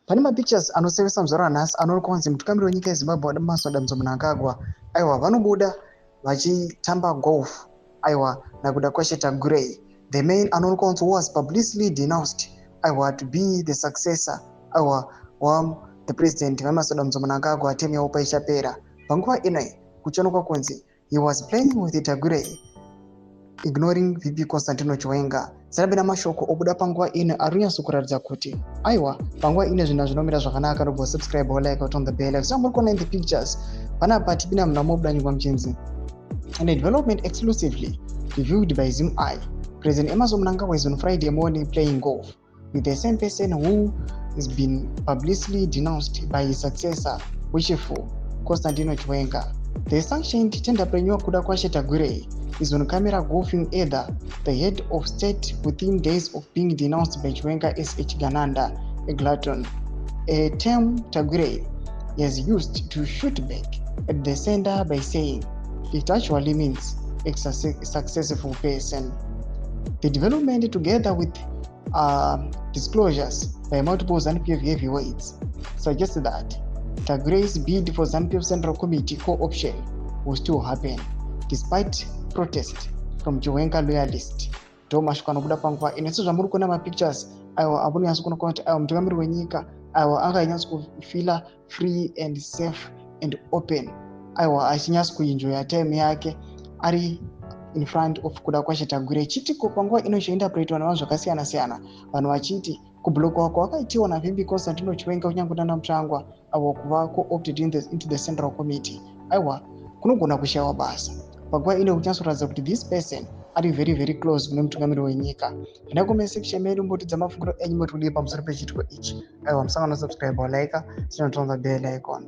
Pane mapictures anosevesa muzoro ranhasi anoona kunzi mutungamiri wenyika yeZimbabwe Emerson Mnangagwa aiwa vanobuda vachitamba golf aiwa nakuda kwashe Tagurei, the man anoona kunzi was publicly denounced aiwa to be the successor aiwa the president Emerson Mnangagwa term yavo paichapera. Panguva inoi kuchionekwa kunzi he was playing with Tagurei ignoring VP Constantino Chiwenga. Zarabe namashoko obuda panguva ino arinyatsokuratidza kuti aiwa panguva ine zvinhu zvinomira zvakanaka. Robo subscribe or like out on the bell. Example kona in the pictures panapa tipina muna mobuda nyingwa mchenzi and a development exclusively reviewed by Zim Eye. President Emerson Mnangagwa was on Friday morning playing golf with the same person who has been publicly denounced by his successor Wichifu Constantino Chiwenga. The sanctioned tenderpreneur Kuda Kwashe Tagurei is on camera golfing either the head of state within days of being denounced by Chiwenga SH Gananda, a glutton, a term Tagurei has used to shoot back at the sender by saying it actually means a successful person. The development, together with disclosures by multiple ZANU-PF heavyweights, suggests that Tagurei's bid for ZANU-PF Central Committee co-option will still happen, despite protest from Chiwenga loyalists. Tomashwa nobuda panguva ino sezvamuri kuona mapictures aiwa abunyanso kuona kuti aiwa mutungamiri wenyika aiwa anga ainyatsokufila free and safe and open aiwa achinyatso kuenjoya time yake ari in front of Kuda Kwashe Tagurei. Chitiko panguva ino chointerpretwa navanhu zvakasiyana siyana, vanhu vachiti kublock wako wakaitiwa naVP Constantino Chiwenga kunyange nana Mutsvangwa avo kuva co-opted into the Central Committee aiwa kunogona kushayiwa basa. Panguva ino kunyatsoratidza kuti this person ari very very close kune mutungamiri wenyika. Enda comment section medu mbotidza mafungiro enyu motikudiwa pamusoro pechitiko ichi. Aiwa musangano subscribe or like, sino tonza bell icon.